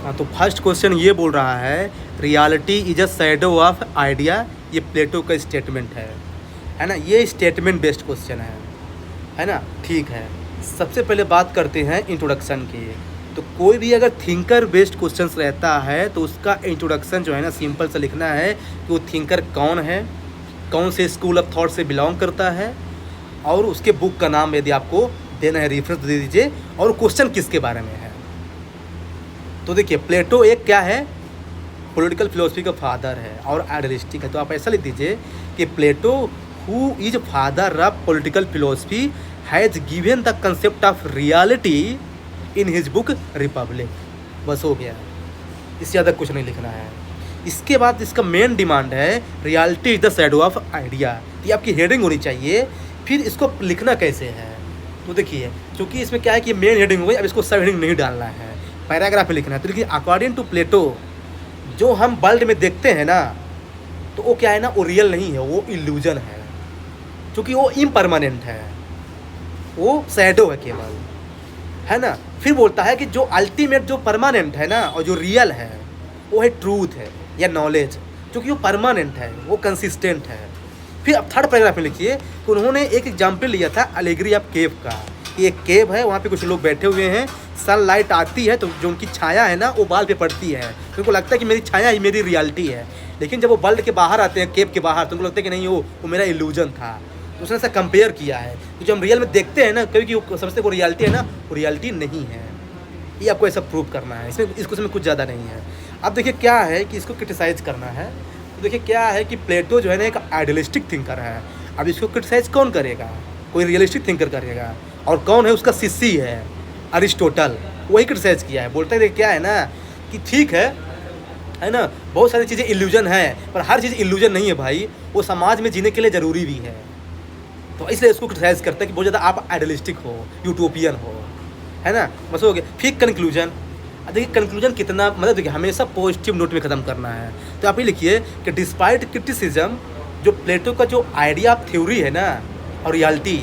हाँ, तो first question ये बोल रहा है reality is a shadow of idea. ये प्लेटो का स्टेटमेंट है ना। ये स्टेटमेंट बेस्ड क्वेश्चन है ना। ठीक है, सबसे पहले बात करते हैं इंट्रोडक्शन की। तो कोई भी अगर थिंकर बेस्ड क्वेश्चंस रहता है तो उसका इंट्रोडक्शन जो है ना सिंपल से लिखना है कि वो थिंकर कौन है, कौन से स्कूल ऑफ थॉट से बिलोंग करता है, और उसके बुक का नाम यदि आपको देना है रेफरेंस दे दीजिए, और क्वेश्चन किसके बारे में है। तो देखिए प्लेटो एक क्या है, पॉलिटिकल फिलोसफी का फादर है और आइडियलिस्टिक है। तो आप ऐसा लिख दीजिए कि Plato who is father of political philosophy has given the concept of reality in his book Republic. बस हो गया, इससे ज़्यादा कुछ नहीं लिखना है। इसके बाद इसका मेन डिमांड है reality is the shadow of idea. ये आपकी हेडिंग होनी चाहिए। फिर इसको लिखना कैसे है, तो देखिए क्योंकि इसमें क्या है कि मेन हेडिंग हो गई, अब इसको सब हेडिंग नहीं डालना है, पैराग्राफ में लिखना है। तो देखिए अकॉर्डिंग टू प्लेटो जो हम वर्ल्ड में देखते हैं ना, तो वो क्या है ना, वो रियल नहीं है, वो इल्यूजन है, क्योंकि वो इम्परमानेंट है, वो शैडो है केवल, है ना। फिर बोलता है कि जो अल्टीमेट जो परमानेंट है ना और जो रियल है वो है ट्रूथ है या नॉलेज, क्योंकि वो परमानेंट है, वो कंसिस्टेंट है। फिर अब थर्ड पैराग्राफ में लिखिए कि उन्होंने एक एग्जाम्पल लिया था एलेगरी ऑफ केव का। कि एक केव है, वहाँ पे कुछ लोग बैठे हुए हैं, सनलाइट आती है तो जो उनकी छाया है ना वो बाल पे पड़ती है, तो उनको लगता है कि मेरी छाया ही मेरी रियलिटी है। लेकिन जब वो वर्ल्ड के बाहर आते हैं, केव के बाहर, तो उनको लगता है कि नहीं वो मेरा इल्यूजन था। तो उसने ऐसा कंपेयर किया है कि जो हम रियल में देखते हैं ना, क्योंकि वो समझते वो रियलिटी है ना, वो रियलिटी नहीं है। ये आपको ऐसा प्रूव करना है, इसमें इस क्वेश्चन में कुछ ज़्यादा नहीं है। अब देखिए क्या है कि इसको क्रिटिसाइज करना है। तो देखिए क्या है कि प्लेटो जो है ना एक आइडियलिस्टिक थिंकर है। अब इसको क्रिटिसाइज कौन करेगा, कोई रियलिस्टिक थिंकर करेगा, और कौन है उसका शिष्य है अरिस्टोटल, वही क्रिटिसाइज किया है। बोलते हैं क्या है ना कि ठीक है ना, बहुत सारी चीज़ें इल्यूजन है, पर हर चीज़ इल्यूजन नहीं है भाई, वो समाज में जीने के लिए ज़रूरी भी है। तो इसलिए इसको क्रिटिसाइज करता है कि बहुत ज़्यादा आप आइडियलिस्टिक हो, यूटोपियन हो, है ना। बस हो गया। फिर कंक्लूजन, देखिए कंक्लूजन कितना, मतलब देखिए हमेशा पॉजिटिव नोट में ख़त्म करना है। तो आप ये लिखिए कि डिस्पाइट क्रिटिसिज्म, जो प्लेटो का जो आइडिया ऑफ थ्योरी है ना और रियलिटी,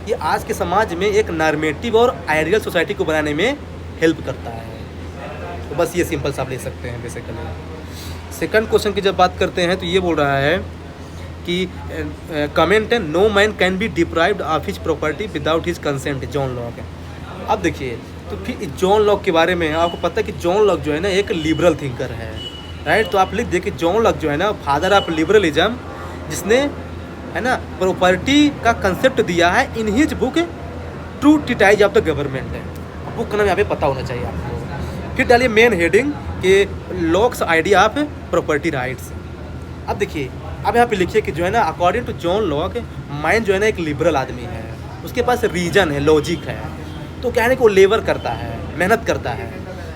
ये आज के समाज में एक नॉर्मेटिव और आइडियल सोसाइटी को बनाने में हेल्प करता है। तो बस ये सिंपल सा आप ले सकते हैं बेसिकली। सेकंड क्वेश्चन की जब बात करते हैं तो ये बोल रहा है कि कमेंट है no man can be deprived of his property without his consent, John Locke. अब देखिए तो फिर जॉन लॉक के बारे में आपको पता है कि जॉन लॉक जो है ना एक लिबरल थिंकर है, राइट। तो आप लिख देखिए कि जॉन लॉक जो है ना फादर ऑफ लिबरलिज्म, जिसने है ना प्रॉपर्टी का कंसेप्ट दिया है इन his book true treatise of the government है। बुक का नाम यहाँ पे पता होना चाहिए आपको। फिर डालिए मेन हेडिंग कि locks idea of property rights. अब देखिए अब यहाँ पे लिखिए कि जो है ना according to John Locke mind जो है ना एक लिबरल आदमी है, उसके पास रीजन है, लॉजिक है। तो क्या है ना कि वो लेबर करता है, मेहनत करता है,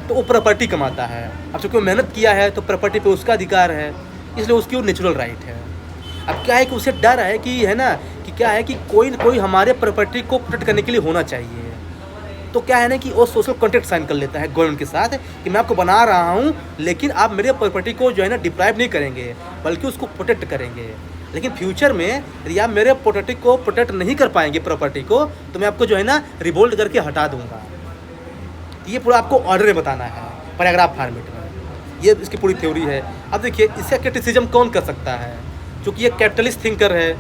तो वो प्रॉपर्टी कमाता है। अब चूँकि वो मेहनत किया है तो प्रॉपर्टी पे उसका अधिकार है, इसलिए उसकी वो नेचुरल राइट है। अब क्या है कि उसे डर है कि है ना कि क्या है कि कोई न कोई हमारे प्रॉपर्टी को प्रोटेक्ट करने के लिए होना चाहिए। तो क्या है ना कि वो सोशल कॉन्ट्रैक्ट साइन कर लेता है गवर्नमेंट के साथ कि मैं आपको बना रहा हूँ, लेकिन आप मेरे प्रॉपर्टी को जो है ना डिप्राइव नहीं करेंगे, बल्कि उसको प्रोटेक्ट करेंगे। लेकिन फ्यूचर में यदि आप मेरे प्रॉपर्टी को प्रोटेक्ट नहीं कर पाएंगे प्रॉपर्टी को, तो मैं आपको जो है ना रिवोल्ट करके हटा दूंगा। ये पूरा आपको ऑर्डर में बताना है पैराग्राफ फॉर्मेट में, ये इसकी पूरी थ्योरी है। अब देखिए इसका क्रिटिसिज्म कौन कर सकता है, क्योंकि ये कैपिटलिस्ट थिंकर है,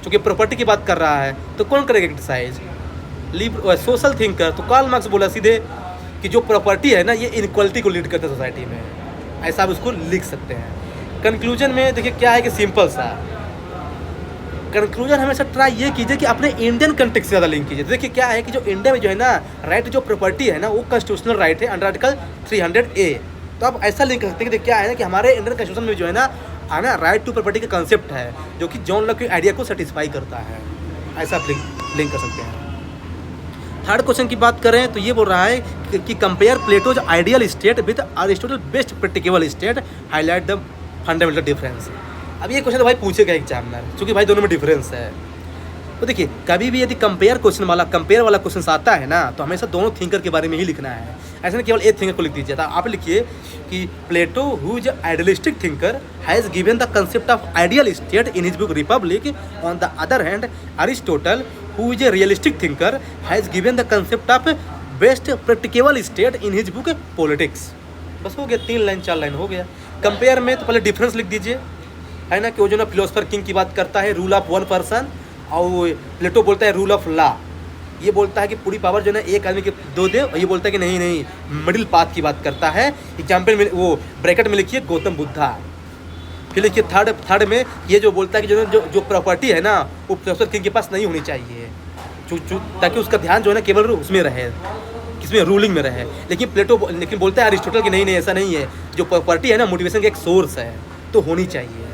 क्योंकि प्रॉपर्टी की बात कर रहा है, तो कौन करेगा क्रिटिसाइज, सोशल थिंकर। तो कार्ल मार्क्स बोला सीधे कि जो प्रॉपर्टी है ना ये इनक्वालिटी को लीड करता है सोसाइटी में, ऐसा आप उसको लिख सकते हैं। कंक्लूजन में देखिए क्या है कि सिंपल सा कंक्लूजन हमेशा ट्राई ये कीजिए कि अपने इंडियन कंटेक्स्ट से ज़्यादा लिंक कीजिए। तो देखिए क्या है कि जो इंडिया में जो है ना राइट जो प्रॉपर्टी है ना वो कॉन्स्टिट्यूशनल राइट है अंडर आर्टिकल 300A। तो आप ऐसा लिंक कर सकते हैं कि क्या है ना कि हमारे इंडियन कॉन्स्टिट्यूशन में जो है ना राइट टू प्रॉपर्टी का कंसेप्ट है, जो कि जॉन लॉक के आइडिया को सेटिस्फाई करता है। ऐसा आप लिंक कर सकते हैं। थर्ड क्वेश्चन की बात करें तो ये बोल रहा है कि compare Plato's ideal state with Aristotle best practicable state, highlight the fundamental difference. अब ये क्वेश्चन तो भाई पूछेगा एग्जामिनर, क्योंकि भाई दोनों में डिफरेंस है। तो देखिए कभी भी यदि कंपेयर वाला क्वेश्चन आता है ना, तो हमेशा दोनों थिंकर के बारे में ही लिखना है, ऐसा नहीं केवल एक थिंकर को लिख दीजिए। था आप लिखिए कि Plato who is idealistic thinker has given the concept of ideal state in his book Republic. On the other hand Aristotle who is a realistic thinker has given the concept of best practicable state in his book Politics. बस हो गया, 3 line 4 line हो गया। Compare में तो पहले difference लिख दीजिए, है ना, कि वो जो ना फिलोसफर किंग की बात करता है, रूल ऑफ वन पर्सन, और प्लेटो बोलता है रूल ऑफ लॉ। ये बोलता है कि पूरी पावर जो है ना एक आदमी के दो दे, और ये बोलता है कि नहीं नहीं, मिडिल पाथ की बात करता है। एग्जाम्पल में वो ब्रैकेट में लिखिए गौतम बुद्धा। फिर लिखिए थर्ड में ये जो बोलता है कि जो प्रॉपर्टी है ना वो फिलोसफर किंग के पास नहीं होनी चाहिए, ताकि उसका ध्यान जो है ना केवल उसमें रहे, किसमें, रूलिंग में रहे। लेकिन बोलता है अरिस्टोटल कि नहीं नहीं, ऐसा नहीं है, जो प्रॉपर्टी है ना मोटिवेशन का एक सोर्स है, तो होनी चाहिए।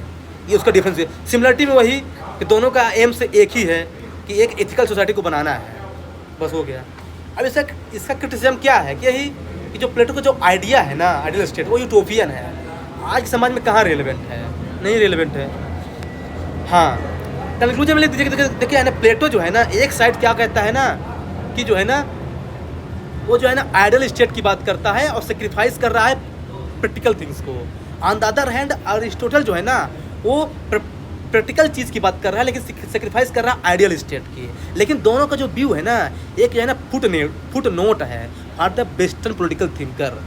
ये उसका डिफरेंस है। सिमिलरिटी में वही कि दोनों का एम से एक ही है कि एक एथिकल सोसाइटी को बनाना है, बस हो गया। अब इसका क्रिटिसिज्म क्या है कि यही कि जो प्लेटो का जो आइडिया है ना, आइडियल स्टेट, वो यूटोपियन है, आज समाज में कहाँ रेलेवेंट है, नहीं रेलेवेंट है। हाँ, कंक्लूजन में देखिए है ना, प्लेटो जो है ना एक साइड क्या कहता है ना कि जो है ना वो जो है ना आइडियल स्टेट की बात करता है और सेक्रीफाइस कर रहा है प्रैक्टिकल थिंग्स को। On the other hand Aristotle जो है ना वो प्रैक्टिकल चीज़ की बात कर रहा है, लेकिन सेक्रीफाइस कर रहा है आइडियल स्टेट की। लेकिन दोनों का जो व्यू है ना, एक जो है ना फुट नोट है for the western political thinker,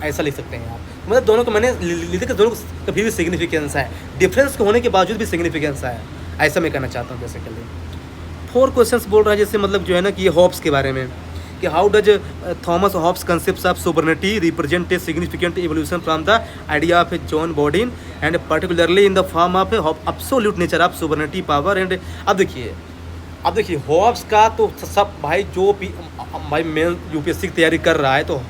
ऐसा लिख सकते हैं आप। मतलब दोनों को मैंने लिखे कि दोनों को कभी भी सिग्निफिकेंस है, डिफरेंस के होने के बावजूद भी सिग्निफिकेंस है, ऐसा मैं कहना चाहता हूँ। बेसिकली 4 क्वेश्चंस बोल रहा है, जैसे मतलब जो है ना कि ये हॉब्स के बारे में, कि how does Thomas Hobbes concepts of sovereignty represent a significant evolution from the idea of John Bodin and particularly in the form of absolute nature of sovereignty power and. अब देखिए हॉब्स का तो सब भाई जो भी भाई मेन यूपीएससी की तैयारी कर रहा है तो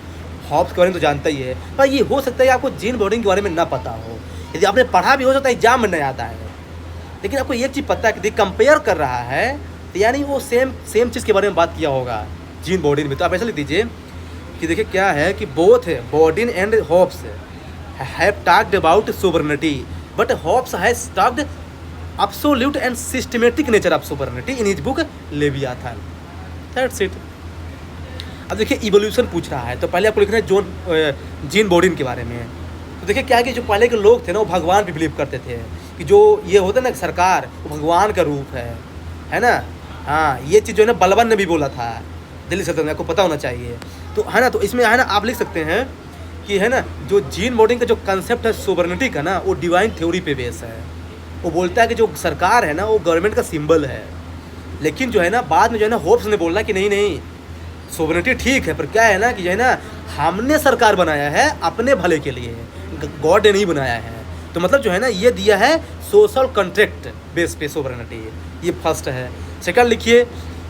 हॉब्स के बारे में तो जानता ही है, पर ये हो सकता है आपको जीन बॉडिन के बारे में ना पता हो। यदि आपने पढ़ा भी हो सकता है एग्जाम में नहीं आता है, लेकिन आपको एक चीज़ पता है कि कंपेयर कर रहा है, तो यानी वो सेम चीज़ के बारे में बात किया होगा जीन बॉडिन में। तो आप ऐसा लिख दीजिए कि देखिए क्या है कि बोथ है Bodin and Hobbes have talked about sovereignty but Hobbes has talked absolute and systematic nature of sovereignty in his book Leviathan. That's it. अब देखिए इवोल्यूशन पूछ रहा है, तो पहले आपको लिखना है जीन बॉडिन के बारे में। तो देखिए क्या है कि जो पहले के लोग थे ना वो भगवान पे बिलीव करते थे कि जो ये होता है ना सरकार, वो भगवान का रूप है ना। हाँ, ये चीज़ जो है ना बलबन ने भी बोला था, दिल्ली सल्तनत, आपको पता होना चाहिए। तो है ना, तो इसमें है ना आप लिख सकते हैं कि है ना जो जीन बॉडिन का जो कंसेप्ट है सोबर्निटी का ना, वो डिवाइन थ्योरी पे बेस है। वो बोलता है कि जो सरकार है ना वो गवर्नमेंट का सिंबल है, लेकिन जो है ना बाद में जो है ना होप्स ने बोला कि नहीं सोबर्निटी ठीक है, पर क्या है ना कि जो है ना हमने सरकार बनाया है अपने भले के लिए, गॉड ने नहीं बनाया है। तो मतलब जो है ना ये दिया है सोशल कॉन्ट्रैक्ट बेस पे सोबर्निटी, ये फर्स्ट है। सेकंड लिखिए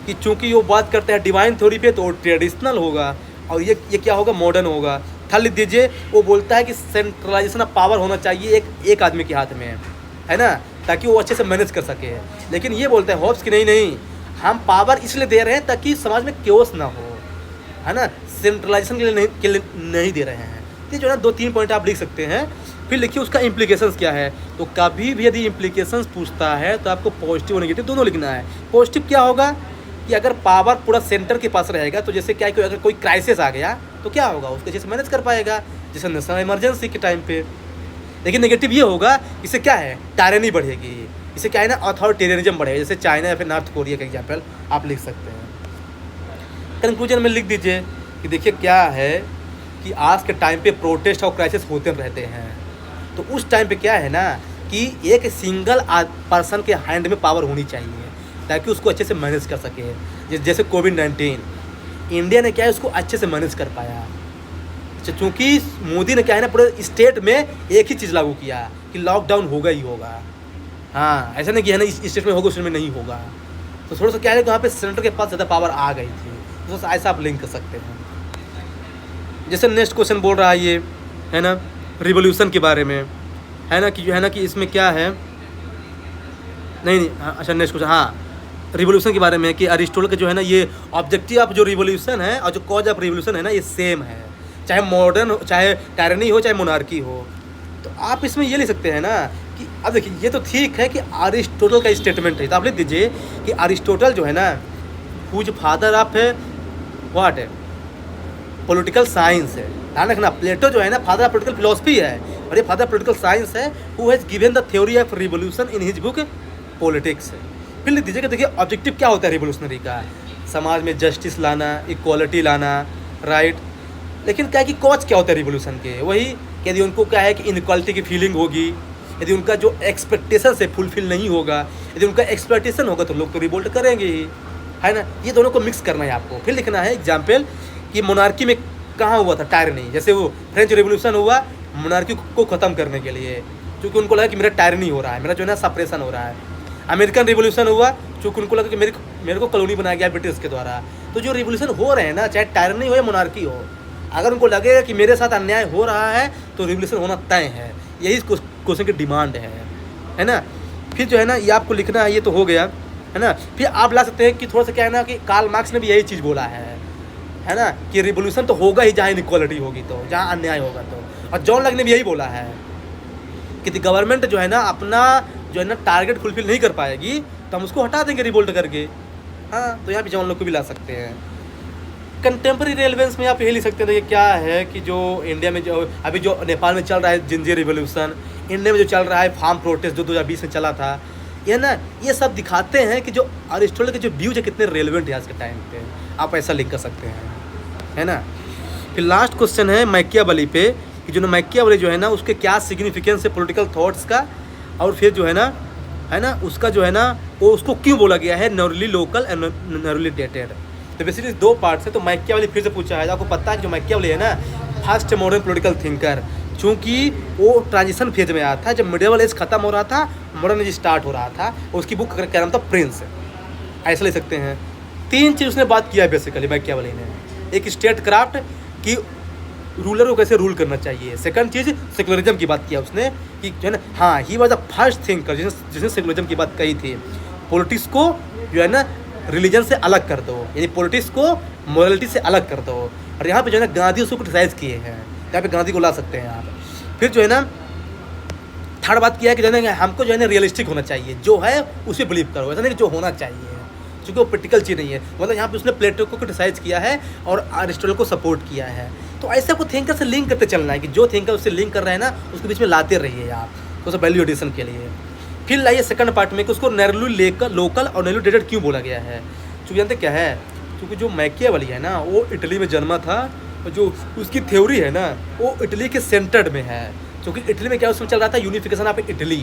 कि चूंकि वो बात करते हैं डिवाइन थ्योरी पे तो ट्रेडिशनल होगा, और ये क्या होगा, मॉडर्न होगा। थर्ड लिख दीजिए, वो बोलता है कि सेंट्रलाइजेशन ऑफ पावर होना चाहिए एक आदमी के हाथ में, है ना, ताकि वो अच्छे से मैनेज कर सके। लेकिन ये बोलते हैं हॉब्स कि नहीं हम पावर इसलिए दे रहे हैं ताकि समाज में क्योस ना हो, है ना, सेंट्रलाइजेशन के लिए नहीं दे रहे हैं। तो जो है ना 2-3 पॉइंट आप लिख सकते हैं। फिर लिखिए उसका इम्प्लीकेशंस क्या है। तो कभी भी यदि इम्प्लीकेशंस पूछता है तो आपको पॉजिटिव और नेगेटिव दोनों लिखना है। पॉजिटिव क्या होगा कि अगर पावर पूरा सेंटर के पास रहेगा तो जैसे क्या है कि अगर कोई क्राइसिस आ गया तो क्या होगा, उसको जैसे मैनेज कर पाएगा, जैसे नेशनल इमरजेंसी के टाइम पे। लेकिन नेगेटिव ये होगा, इससे क्या है, टायरनी बढ़ेगी, इससे क्या है ना अथॉरिटेरियनिज्म बढ़ेगा, जैसे चाइना या फिर नॉर्थ कोरिया का एग्जाम्पल आप लिख सकते हैं। कंक्लूजन में लिख दीजिए कि देखिए क्या है कि आज के टाइम पे प्रोटेस्ट और क्राइसिस होते रहते हैं, तो उस टाइम पे क्या है ना कि एक सिंगल पर्सन के हैंड में पावर होनी चाहिए ताकि उसको अच्छे से मैनेज कर सके। जैसे कोविड-19 इंडिया ने क्या है उसको अच्छे से मैनेज कर पाया, चूँकि मोदी ने क्या है ना पूरे स्टेट में एक ही चीज़ लागू किया कि लॉकडाउन होगा ही होगा। हाँ, ऐसा नहीं कि है ना इस स्टेट में होगा उस में नहीं होगा। तो थोड़ा सा क्या है कि वहाँ पे सेंटर के पास ज़्यादा पावर आ गई थी, तो ऐसा आप लिंक कर सकते हैं। जैसे नेक्स्ट क्वेश्चन बोल रहा है ये, है ना, रिवोल्यूशन के बारे में, है ना, कि इसमें क्या है, नहीं अच्छा नेक्स्ट क्वेश्चन, हाँ रिवोल्यूशन के बारे में कि अरिस्टोटल का जो है ना ये ऑब्जेक्टिव ऑफ जो रिवोल्यूशन है और जो कॉज ऑफ रिवोल्यूशन है ना ये सेम है, चाहे मॉडर्न हो, चाहे टायरनी हो, चाहे मोनार्की हो। तो आप इसमें ये लिख सकते हैं ना कि अब देखिए ये तो ठीक है कि अरिस्टोटल का स्टेटमेंट है, तो आप लिख दीजिए कि अरिस्टोटल जो है ना हुज फादर ऑफ व्हाट है पॉलिटिकल साइंस है। ध्यान रखना, प्लेटो जो है ना फादर ऑफ पॉलिटिकल फिलोसफी है और ये फादर ऑफ पॉलिटिकल साइंस है, who has given the theory of revolution in his book politics. फिर लिख दीजिए कि देखिए ऑब्जेक्टिव क्या होता है रिवोल्यूशनरी का, समाज में जस्टिस लाना, इक्वालिटी लाना, राइट, लेकिन क्या है कि कॉज क्या होता है रिवोल्यूशन के, वही कि यदि उनको क्या है कि इनइक्वालिटी की फीलिंग होगी, यदि उनका जो एक्सपेक्टेशन से फुलफिल नहीं होगा, यदि उनका एक्सप्लॉइटेशन होगा तो लोग तो रिवोल्ट करेंगे ही, है ना। ये दोनों को मिक्स करना है आपको। फिर लिखना है एग्जाम्पल कि मोनार्की में कहाँ हुआ था, टायरनी। जैसे वो फ्रेंच रिवोल्यूशन हुआ मोनार्की को ख़त्म करने के लिए, क्योंकि उनको लगा कि मेरा टायरनी हो रहा है, मेरा जो है ना सप्रेशन हो रहा है। अमेरिकन रिवोल्यूशन हुआ क्योंकि उनको लगा कि मेरे को कॉलोनी बनाया गया ब्रिटिश के द्वारा। तो जो रिवोल्यूशन हो रहे हैं ना, चाहे टायरनी हो या मोनार्की हो, अगर उनको लगेगा कि मेरे साथ अन्याय हो रहा है तो रिवोल्यूशन होना तय है। यही क्वेश्चन की डिमांड है ना। फिर जो है ना ये आपको लिखना है, ये तो हो गया, है ना। फिर आप ला सकते हैं कि थोड़ा सा क्या है ना कि कार्ल मार्क्स ने भी यही चीज़ बोला है ना, कि रिवोल्यूशन तो होगा ही जहाँ इनइक्वालिटी होगी, तो जहाँ अन्याय होगा तो। और जॉन लॉक ने भी यही बोला है कि गवर्नमेंट जो है ना अपना जो है ना टारगेट फुलफिल नहीं कर पाएगी तो हम उसको हटा देंगे रिवोल्ट करके। हाँ, तो यहाँ पे जॉन लॉक को भी ला सकते हैं। कंटेम्प्रेरी रेलेवेंस में आप यही लिख सकते हैं, देखिए क्या है कि जो इंडिया में जो अभी जो नेपाल में चल रहा है जिंजी रिवोल्यूशन, इंडिया में जो चल रहा है फार्म प्रोटेस्ट जो 2020 में चला था, ये ना ये सब दिखाते हैं कि जो अरिस्टोटल के जो व्यूज है कितने रेलेवेंट है आज के टाइम पे। आप ऐसा लिख कर सकते हैं, है ना। फिर लास्ट क्वेश्चन है मैकियावेली पे, कि जो मैकियावेली जो है ना उसके क्या सिग्निफिकेंस है पॉलिटिकल थॉट्स का, और फिर जो है ना उसका जो है ना वो उसको क्यों बोला गया है narrowly local and narrowly dated. तो बेसिकली 2 पार्ट से। तो मैकियावेली फिर से पूछा है, आपको पता है कि जो मैकियावेली है ना फर्स्ट मॉडर्न पॉलिटिकल थिंकर, चूँकि वो ट्रांजिशन फेज में आया था, जब मिडिवल एज खत्म हो रहा था मॉडर्न एज स्टार्ट हो रहा था। उसकी बुक का नाम था प्रिंस, ऐसा ले सकते हैं। 3 चीज़ उसने बात किया है बेसिकली मैकियावेली ने। एक स्टेट क्राफ्ट की रूलर को कैसे रूल करना चाहिए, सेकंड चीज़ सेकुलरिज्म की बात किया उसने कि जो है ना, हाँ he was the first thinker जिसने सेकुलरिज्म की बात कही थी। पॉलिटिक्स को जो है ना रिलीजन से अलग कर दो, यानी पॉलिटिक्स को मोरालिटी से अलग कर दो। और यहाँ पे जो है ना गांधी उसको क्रिटिसाइज किए हैं, यहाँ पे गांधी को ला सकते हैं आप। फिर जो है ना थर्ड बात किया है कि जो है ना हमको जो है ना रियलिस्टिक होना चाहिए, जो है उसे बिलीव करो, ऐसा नहीं कि जो होना चाहिए, क्योंकि वो प्रैक्टिकल चीज़ नहीं है। मतलब यहाँ पे उसने प्लेटो को क्रिटिसाइज किया है और अरिस्टोटल को सपोर्ट किया है। तो ऐसे को थिंकर से लिंक करते चलना है कि जो थिंकर उससे लिंक कर रहे हैं ना उसके बीच में लाते रहिए आप, तो वैल्यू एडिशन के लिए। फिर लाइए सेकंड पार्ट में कि उसको नैरोली लोकल और नैरोली डेटेड क्यों बोला गया है। क्योंकि जानते क्या है, क्योंकि जो मैकियावेली है ना वो इटली में जन्मा था, और जो उसकी थ्योरी है ना वो इटली के सेंटर्ड में है। क्योंकि इटली में क्या उसमें चल रहा था यूनिफिकेशन ऑफ इटली,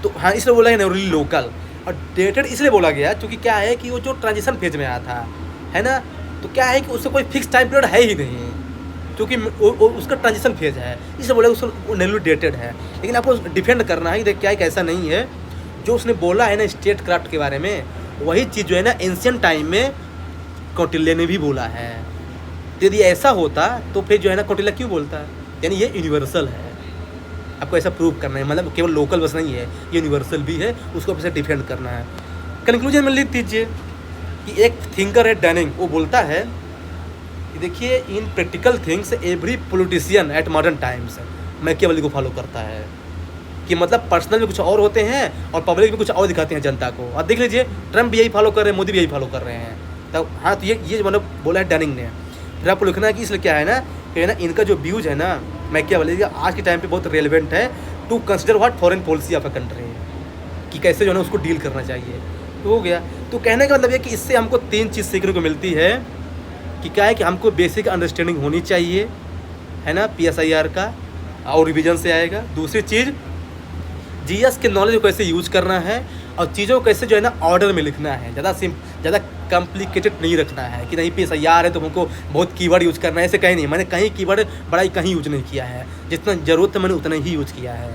तो हाँ इसलिए बोला है नैरोली लोकल। और डेटेड इसलिए बोला गया क्योंकि क्या है कि वो जो ट्रांजिशन फेज में आया था, है ना, तो क्या है कि उससे कोई फिक्स टाइम पीरियड है ही नहीं, क्योंकि उसका ट्रांजिशन फेज है, इसलिए बोला उसको नैरोली डेटेड है। लेकिन आपको डिफेंड करना है कि देख क्या है ऐसा नहीं है। जो उसने बोला है ना स्टेट क्राफ्ट के बारे में, वही चीज़ जो है ना एंशियंट टाइम में कौटिल्य ने भी बोला है। तो यदि ऐसा होता तो फिर जो है ना कौटिल्य क्यों बोलता है, यानी ये यूनिवर्सल है। आपको ऐसा प्रूव करना है, मतलब केवल लोकल बस नहीं है, ये यूनिवर्सल भी है, उसको आपसे डिफेंड करना है। कंक्लूजन में लिख दीजिए कि एक थिंकर है डैनिंग, वो बोलता है कि देखिए in practical things every politician at modern times Machiavelli को फॉलो करता है, कि मतलब पर्सनल में कुछ और होते हैं और पब्लिक में कुछ और दिखाते हैं जनता को। और देख लीजिए ट्रम्प भी यही फॉलो कर रहे हैं, मोदी भी यही फॉलो कर रहे हैं। तब हाँ, तो ये मतलब बोला है डैनिंग ने। फिर आपको लिखना है कि इसलिए क्या है ना कि ना इनका जो व्यूज है ना मैकियावेली का आज के टाइम पे बहुत रेलेवेंट है to consider what foreign policy of a country, कि कैसे जो है ना उसको डील करना चाहिए। तो हो गया। तो कहने का मतलब ये कि इससे हमको 3 चीज़ सीखने को मिलती है कि क्या है कि हमको बेसिक अंडरस्टैंडिंग होनी चाहिए, है ना, PSIR का, और रिवीजन से आएगा। दूसरी चीज़ GS के नॉलेज को कैसे यूज करना है, और चीज़ों को कैसे जो है ना ऑर्डर में लिखना है, ज़्यादा कॉम्प्लिकेटेड नहीं रखना है कि नहीं PSIR है तो हमको बहुत कीवर्ड यूज करना है, ऐसे कहीं नहीं। मैंने कहीं कीवर्ड बड़ा ही कहीं यूज नहीं किया है, जितना ज़रूरत है मैंने उतना ही यूज किया है।